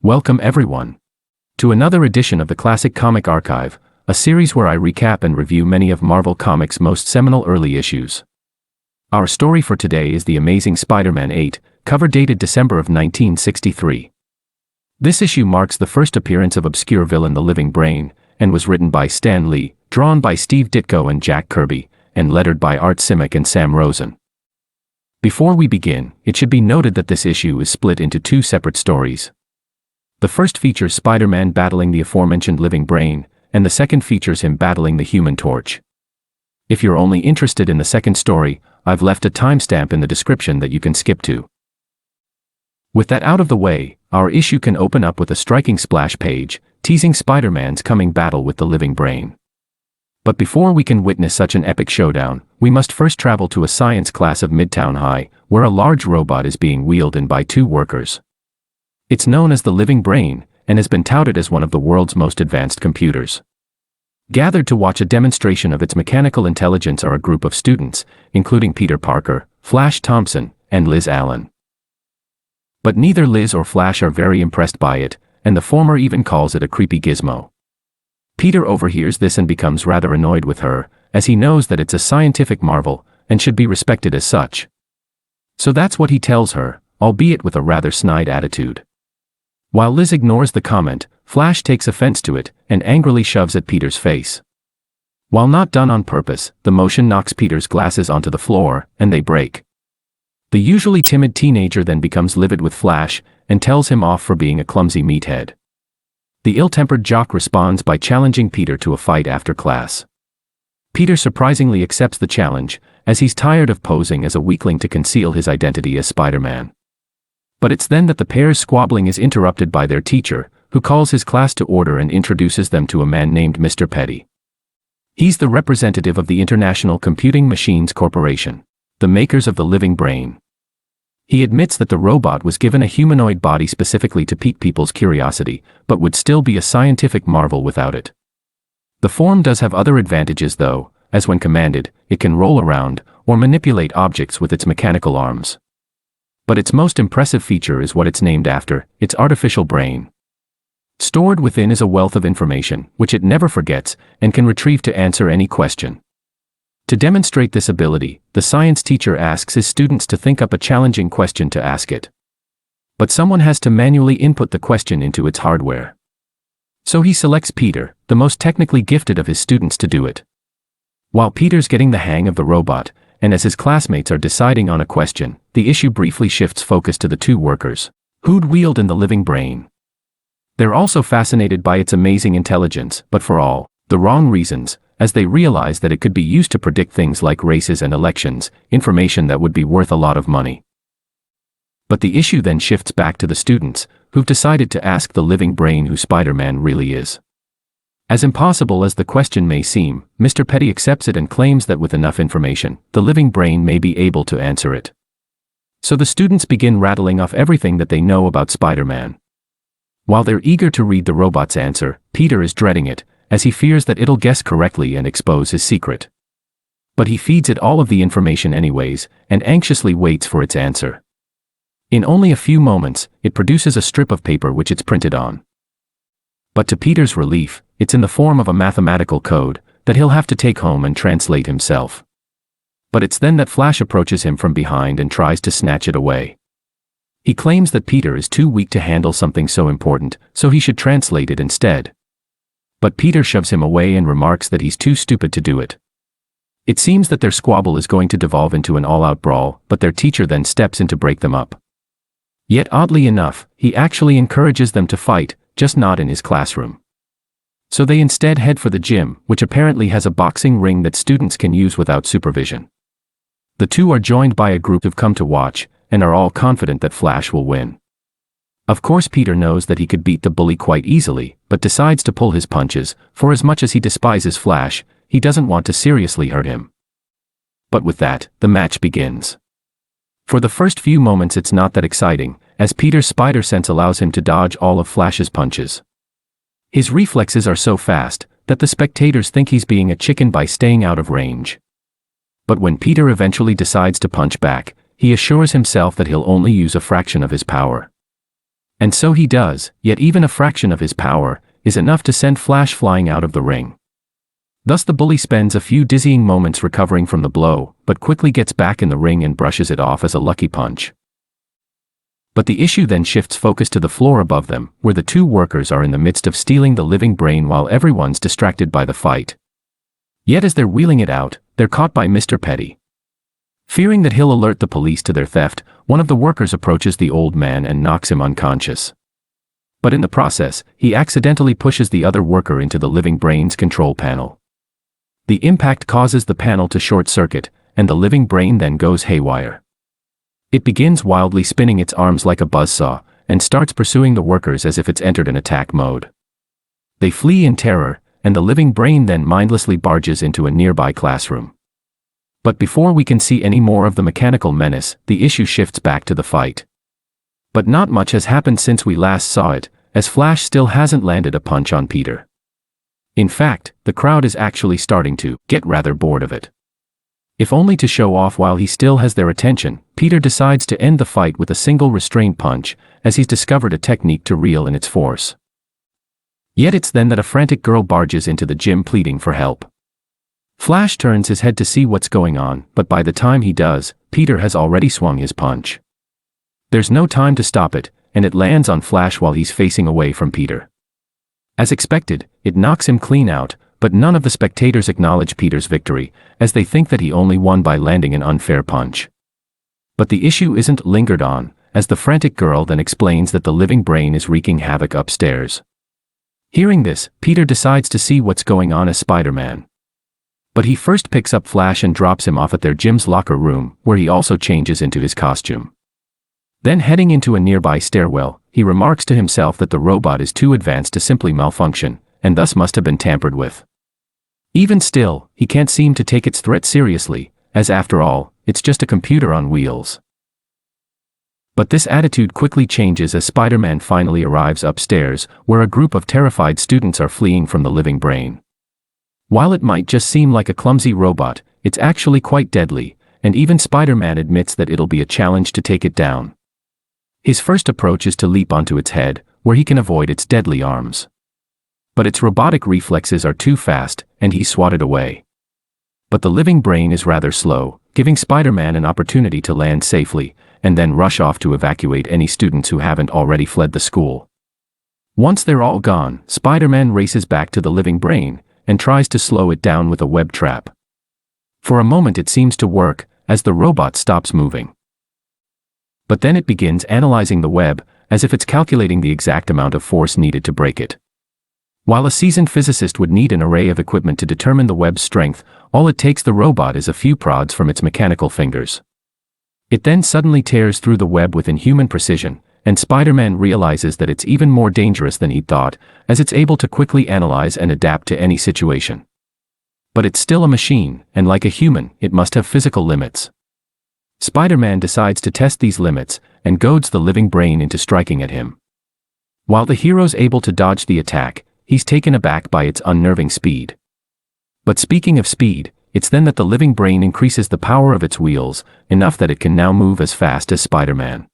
Welcome everyone to another edition of the Classic Comic Archive, a series where I recap and review many of Marvel Comics' most seminal early issues. Our story for today is The Amazing Spider-Man 8, cover dated December of 1963. This issue marks the first appearance of obscure villain the Living Brain, and was written by Stan Lee, drawn by Steve Ditko and Jack Kirby, and lettered by Art Simek and Sam Rosen. Before we begin, it should be noted that this issue is split into two separate stories. The first features Spider-Man battling the aforementioned Living Brain, and the second features him battling the Human Torch. If you're only interested in the second story, I've left a timestamp in the description that you can skip to. With that out of the way, our issue can open up with a striking splash page, teasing Spider-Man's coming battle with the Living Brain. But before we can witness such an epic showdown, we must first travel to a science class of Midtown High, where a large robot is being wielded by two workers. It's known as the Living Brain, and has been touted as one of the world's most advanced computers. Gathered to watch a demonstration of its mechanical intelligence are a group of students, including Peter Parker, Flash Thompson, and Liz Allen. But neither Liz or Flash are very impressed by it, and the former even calls it a creepy gizmo. Peter overhears this and becomes rather annoyed with her, as he knows that it's a scientific marvel, and should be respected as such. So that's what he tells her, albeit with a rather snide attitude. While Liz ignores the comment, Flash takes offense to it, and angrily shoves at Peter's face. While not done on purpose, the motion knocks Peter's glasses onto the floor, and they break. The usually timid teenager then becomes livid with Flash, and tells him off for being a clumsy meathead. The ill-tempered jock responds by challenging Peter to a fight after class. Peter surprisingly accepts the challenge, as he's tired of posing as a weakling to conceal his identity as Spider-Man. But it's then that the pair's squabbling is interrupted by their teacher, who calls his class to order and introduces them to a man named Mr. Petty. He's the representative of the International Computing Machines Corporation, the makers of the Living Brain. He admits that the robot was given a humanoid body specifically to pique people's curiosity, but would still be a scientific marvel without it. The form does have other advantages though, as when commanded, it can roll around, or manipulate objects with its mechanical arms. But its most impressive feature is what it's named after, its artificial brain. Stored within is a wealth of information, which it never forgets, and can retrieve to answer any question. To demonstrate this ability, the science teacher asks his students to think up a challenging question to ask it. But someone has to manually input the question into its hardware. So he selects Peter, the most technically gifted of his students, to do it. While Peter's getting the hang of the robot, and as his classmates are deciding on a question, the issue briefly shifts focus to the two workers, who'd wield in the Living Brain. They're also fascinated by its amazing intelligence, but for all the wrong reasons, as they realize that it could be used to predict things like races and elections, information that would be worth a lot of money. But the issue then shifts back to the students, who've decided to ask the Living Brain who Spider-Man really is. As impossible as the question may seem, Mr. Petty accepts it and claims that with enough information, the Living Brain may be able to answer it. So the students begin rattling off everything that they know about Spider-Man. While they're eager to read the robot's answer, Peter is dreading it, as he fears that it'll guess correctly and expose his secret. But he feeds it all of the information anyways, and anxiously waits for its answer. In only a few moments, it produces a strip of paper which it's printed on. But to Peter's relief, it's in the form of a mathematical code that he'll have to take home and translate himself. But it's then that Flash approaches him from behind and tries to snatch it away. He claims that Peter is too weak to handle something so important, so he should translate it instead. But Peter shoves him away and remarks that he's too stupid to do it. It seems that their squabble is going to devolve into an all-out brawl, but their teacher then steps in to break them up. Yet oddly enough, he actually encourages them to fight, just not in his classroom. So they instead head for the gym, which apparently has a boxing ring that students can use without supervision. The two are joined by a group who've come to watch, and are all confident that Flash will win. Of course Peter knows that he could beat the bully quite easily, but decides to pull his punches, for as much as he despises Flash, he doesn't want to seriously hurt him. But with that, the match begins. For the first few moments it's not that exciting, as Peter's spider sense allows him to dodge all of Flash's punches. His reflexes are so fast, that the spectators think he's being a chicken by staying out of range. But when Peter eventually decides to punch back, he assures himself that he'll only use a fraction of his power. And so he does, yet even a fraction of his power is enough to send Flash flying out of the ring. Thus the bully spends a few dizzying moments recovering from the blow, but quickly gets back in the ring and brushes it off as a lucky punch. But the issue then shifts focus to the floor above them, where the two workers are in the midst of stealing the living brain while everyone's distracted by the fight. Yet as they're wheeling it out, they're caught by Mr. Petty. Fearing that he'll alert the police to their theft, one of the workers approaches the old man and knocks him unconscious. But in the process, he accidentally pushes the other worker into the living brain's control panel. The impact causes the panel to short-circuit, and the living brain then goes haywire. It begins wildly spinning its arms like a buzzsaw, and starts pursuing the workers as if it's entered an attack mode. They flee in terror, and the living brain then mindlessly barges into a nearby classroom. But before we can see any more of the mechanical menace, the issue shifts back to the fight. But not much has happened since we last saw it, as Flash still hasn't landed a punch on Peter. In fact, the crowd is actually starting to get rather bored of it. If only to show off while he still has their attention, Peter decides to end the fight with a single restraint punch, as he's discovered a technique to reel in its force. Yet it's then that a frantic girl barges into the gym pleading for help. Flash turns his head to see what's going on, but by the time he does, Peter has already swung his punch. There's no time to stop it, and it lands on Flash while he's facing away from Peter. As expected, it knocks him clean out, but none of the spectators acknowledge Peter's victory, as they think that he only won by landing an unfair punch. But the issue isn't lingered on, as the frantic girl then explains that the living brain is wreaking havoc upstairs. Hearing this, Peter decides to see what's going on as Spider-Man. But he first picks up Flash and drops him off at their gym's locker room, where he also changes into his costume. Then heading into a nearby stairwell, he remarks to himself that the robot is too advanced to simply malfunction, and thus must have been tampered with. Even still, he can't seem to take its threat seriously, as after all, it's just a computer on wheels. But this attitude quickly changes as Spider-Man finally arrives upstairs, where a group of terrified students are fleeing from the living brain. While it might just seem like a clumsy robot, it's actually quite deadly, and even Spider-Man admits that it'll be a challenge to take it down. His first approach is to leap onto its head, where he can avoid its deadly arms. But its robotic reflexes are too fast, and he's swatted away. But the living brain is rather slow, giving Spider-Man an opportunity to land safely, and then rush off to evacuate any students who haven't already fled the school. Once they're all gone, Spider-Man races back to the living brain, and tries to slow it down with a web trap. For a moment it seems to work, as the robot stops moving. But then it begins analyzing the web, as if it's calculating the exact amount of force needed to break it. While a seasoned physicist would need an array of equipment to determine the web's strength, all it takes the robot is a few prods from its mechanical fingers. It then suddenly tears through the web with inhuman precision, and Spider-Man realizes that it's even more dangerous than he'd thought, as it's able to quickly analyze and adapt to any situation. But it's still a machine, and like a human, it must have physical limits. Spider-Man decides to test these limits, and goads the living brain into striking at him. While the hero's able to dodge the attack, he's taken aback by its unnerving speed. But speaking of speed, it's then that the living brain increases the power of its wheels, enough that it can now move as fast as Spider-Man.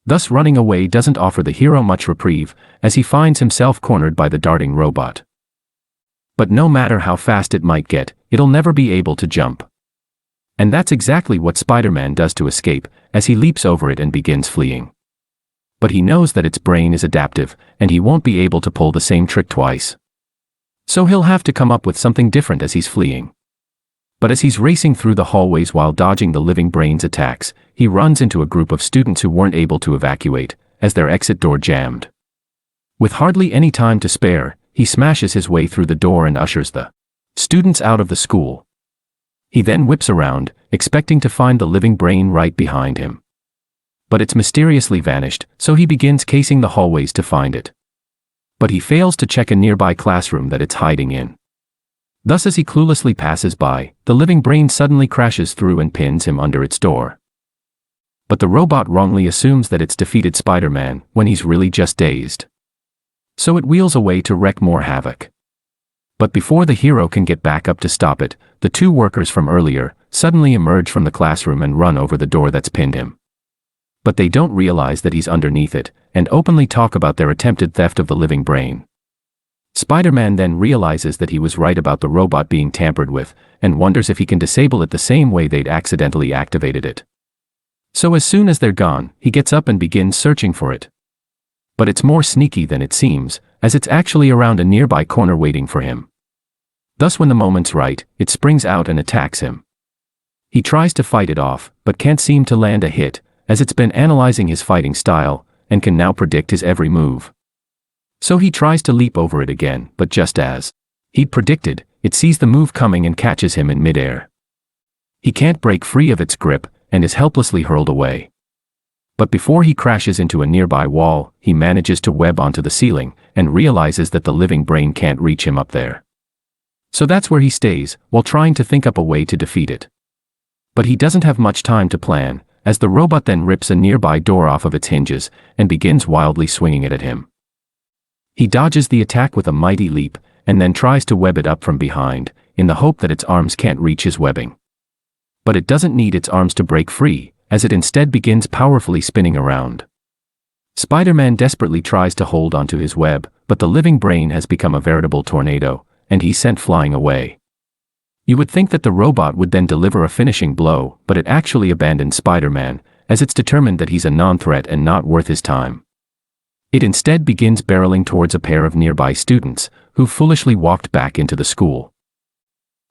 Thus running away doesn't offer the hero much reprieve, as he finds himself cornered by the darting robot. But no matter how fast it might get, it'll never be able to jump. And that's exactly what Spider-Man does to escape, as he leaps over it and begins fleeing. But he knows that its brain is adaptive, and he won't be able to pull the same trick twice. So he'll have to come up with something different as he's fleeing. But as he's racing through the hallways while dodging the living brain's attacks, he runs into a group of students who weren't able to evacuate, as their exit door jammed. With hardly any time to spare, he smashes his way through the door and ushers the students out of the school. He then whips around, expecting to find the living brain right behind him. But it's mysteriously vanished, so he begins casing the hallways to find it. But he fails to check a nearby classroom that it's hiding in. Thus as he cluelessly passes by, the living brain suddenly crashes through and pins him under its door. But the robot wrongly assumes that it's defeated Spider-Man, when he's really just dazed. So it wheels away to wreak more havoc. But before the hero can get back up to stop it, the two workers from earlier suddenly emerge from the classroom and run over the door that's pinned him. but they don't realize that he's underneath it, and openly talk about their attempted theft of the living brain. Spider-Man then realizes that he was right about the robot being tampered with, and wonders if he can disable it the same way they'd accidentally activated it. So as soon as they're gone, he gets up and begins searching for it. But it's more sneaky than it seems, as it's actually around a nearby corner waiting for him. Thus when the moment's right, it springs out and attacks him. He tries to fight it off, but can't seem to land a hit, as it's been analyzing his fighting style, and can now predict his every move. So he tries to leap over it again, but just as he'd predicted, it sees the move coming and catches him in midair. He can't break free of its grip, and is helplessly hurled away. But before he crashes into a nearby wall, he manages to web onto the ceiling, and realizes that the living brain can't reach him up there. So that's where he stays, while trying to think up a way to defeat it. But he doesn't have much time to plan, as the robot then rips a nearby door off of its hinges, and begins wildly swinging it at him. He dodges the attack with a mighty leap, and then tries to web it up from behind, in the hope that its arms can't reach his webbing. But it doesn't need its arms to break free, as it instead begins powerfully spinning around. Spider-Man desperately tries to hold onto his web, but the living brain has become a veritable tornado, and he's sent flying away. You would think that the robot would then deliver a finishing blow, but it actually abandons Spider-Man, as it's determined that he's a non-threat and not worth his time. It instead begins barreling towards a pair of nearby students, who foolishly walked back into the school.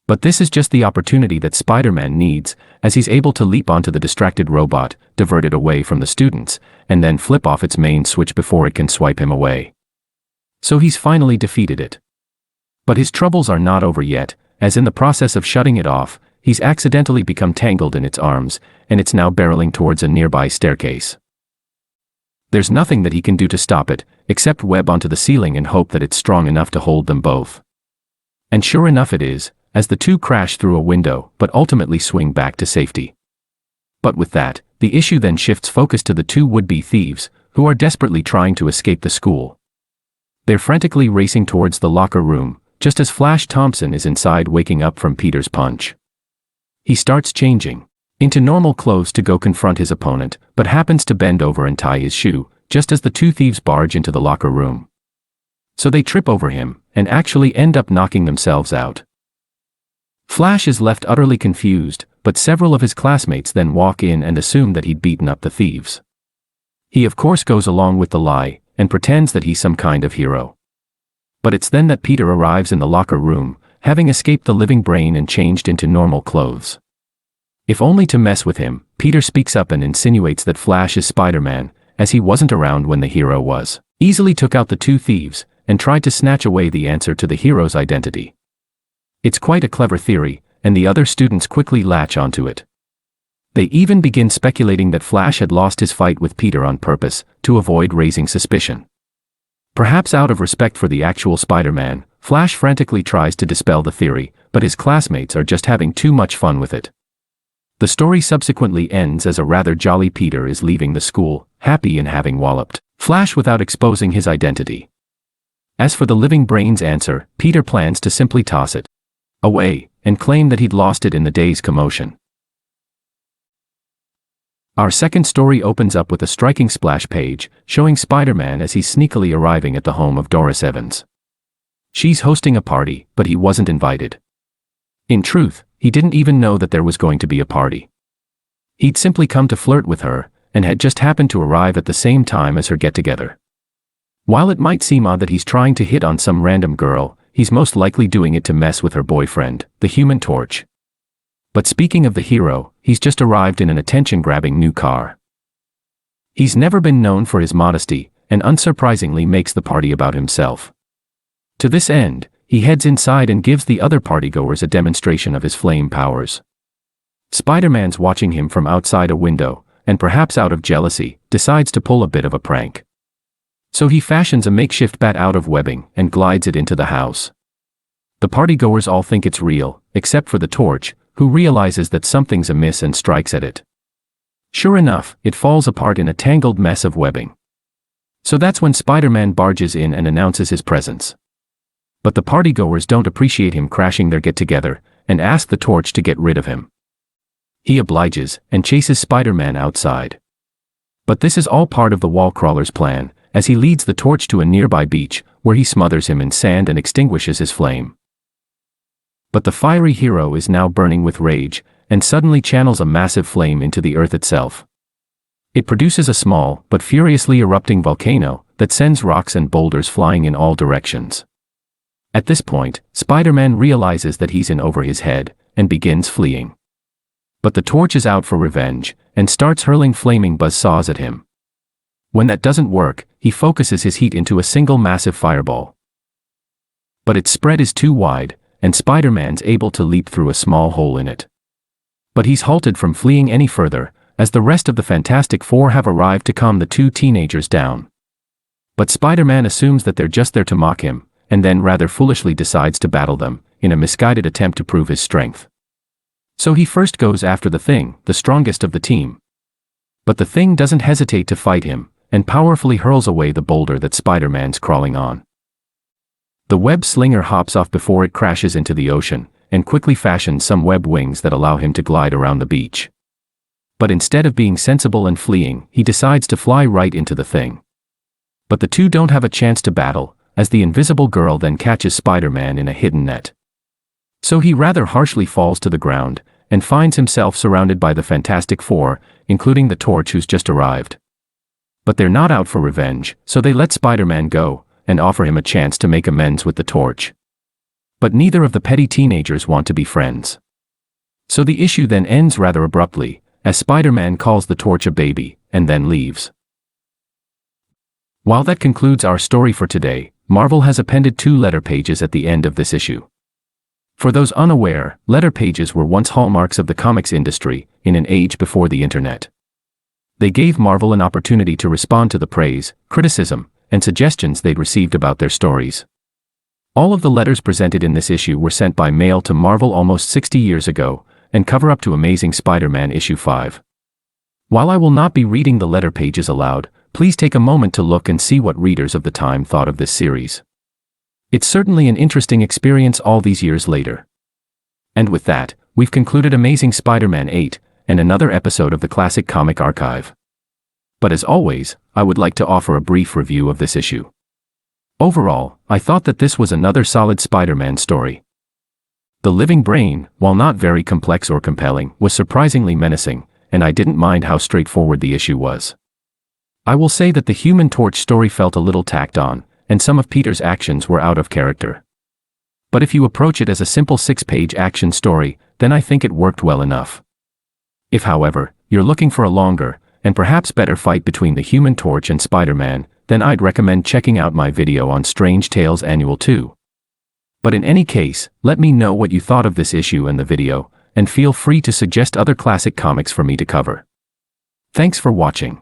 But this is just the opportunity that Spider-Man needs, as he's able to leap onto the distracted robot, divert it away from the students, and then flip off its main switch before it can swipe him away. So he's finally defeated it. But his troubles are not over yet, as in the process of shutting it off, he's accidentally become tangled in its arms, and it's now barreling towards a nearby staircase. There's nothing that he can do to stop it, except web onto the ceiling and hope that it's strong enough to hold them both. And sure enough it is, as the two crash through a window, but ultimately swing back to safety. But with that, the issue then shifts focus to the two would-be thieves, who are desperately trying to escape the school. They're frantically racing towards the locker room, just as Flash Thompson is inside waking up from Peter's punch. He starts changing into normal clothes to go confront his opponent, but happens to bend over and tie his shoe, just as the two thieves barge into the locker room. So they trip over him, and actually end up knocking themselves out. Flash is left utterly confused, but several of his classmates then walk in and assume that he'd beaten up the thieves. He of course goes along with the lie, and pretends that he's some kind of hero. But it's then that Peter arrives in the locker room, having escaped the living brain and changed into normal clothes. If only to mess with him, Peter speaks up and insinuates that Flash is Spider-Man, as he wasn't around when the hero was. Easily took out the two thieves, and tried to snatch away the answer to the hero's identity. It's quite a clever theory, and the other students quickly latch onto it. They even begin speculating that Flash had lost his fight with Peter on purpose, to avoid raising suspicion. Perhaps out of respect for the actual Spider-Man, Flash frantically tries to dispel the theory, but his classmates are just having too much fun with it. The story subsequently ends as a rather jolly Peter is leaving the school, happy in having walloped Flash without exposing his identity. As for the living brain's answer, Peter plans to simply toss it away, and claim that he'd lost it in the day's commotion. Our second story opens up with a striking splash page, showing Spider-Man as he's sneakily arriving at the home of Doris Evans. She's hosting a party, but he wasn't invited. In truth, he didn't even know that there was going to be a party. He'd simply come to flirt with her, and had just happened to arrive at the same time as her get-together. While it might seem odd that he's trying to hit on some random girl, he's most likely doing it to mess with her boyfriend, the Human Torch. But speaking of the hero, he's just arrived in an attention-grabbing new car. He's never been known for his modesty, and unsurprisingly makes the party about himself. To this end, he heads inside and gives the other partygoers a demonstration of his flame powers. Spider-Man's watching him from outside a window, and perhaps out of jealousy, decides to pull a bit of a prank. So he fashions a makeshift bat out of webbing and glides it into the house. The partygoers all think it's real, except for the Torch, who realizes that something's amiss and strikes at it. Sure enough, it falls apart in a tangled mess of webbing. So that's when Spider-Man barges in and announces his presence. But the partygoers don't appreciate him crashing their get-together, and ask the Torch to get rid of him. He obliges, and chases Spider-Man outside. But this is all part of the wall crawler's plan, as he leads the Torch to a nearby beach, where he smothers him in sand and extinguishes his flame. But the fiery hero is now burning with rage, and suddenly channels a massive flame into the earth itself. It produces a small, but furiously erupting volcano, that sends rocks and boulders flying in all directions. At this point, Spider-Man realizes that he's in over his head, and begins fleeing. But the Torch is out for revenge, and starts hurling flaming buzzsaws at him. When that doesn't work, he focuses his heat into a single massive fireball. But its spread is too wide, and Spider-Man's able to leap through a small hole in it. But he's halted from fleeing any further, as the rest of the Fantastic Four have arrived to calm the two teenagers down. But Spider-Man assumes that they're just there to mock him, and then rather foolishly decides to battle them, in a misguided attempt to prove his strength. So he first goes after the Thing, the strongest of the team. But the Thing doesn't hesitate to fight him, and powerfully hurls away the boulder that Spider-Man's crawling on. The web slinger hops off before it crashes into the ocean, and quickly fashions some web wings that allow him to glide around the beach. But instead of being sensible and fleeing, he decides to fly right into the Thing. But the two don't have a chance to battle, as the Invisible Girl then catches Spider-Man in a hidden net. So he rather harshly falls to the ground, and finds himself surrounded by the Fantastic Four, including the Torch who's just arrived. But they're not out for revenge, so they let Spider-Man go, and offer him a chance to make amends with the Torch. But neither of the petty teenagers want to be friends. So the issue then ends rather abruptly, as Spider-Man calls the Torch a baby, and then leaves. While that concludes our story for today, Marvel has appended 2 letter pages at the end of this issue. For those unaware, letter pages were once hallmarks of the comics industry, in an age before the internet. They gave Marvel an opportunity to respond to the praise, criticism, and suggestions they'd received about their stories. All of the letters presented in this issue were sent by mail to Marvel almost 60 years ago, and cover up to Amazing Spider-Man issue 5. While I will not be reading the letter pages aloud, please take a moment to look and see what readers of the time thought of this series. It's certainly an interesting experience all these years later. And with that, we've concluded Amazing Spider-Man 8, and another episode of the Classic Comic Archive. But as always, I would like to offer a brief review of this issue. Overall, I thought that this was another solid Spider-Man story. The living brain, while not very complex or compelling, was surprisingly menacing, and I didn't mind how straightforward the issue was. I will say that the Human Torch story felt a little tacked on, and some of Peter's actions were out of character. But if you approach it as a simple 6-page action story, then I think it worked well enough. If, however, you're looking for a longer, and perhaps better fight between the Human Torch and Spider-Man, then I'd recommend checking out my video on Strange Tales Annual 2. But in any case, let me know what you thought of this issue and the video, and feel free to suggest other classic comics for me to cover. Thanks for watching.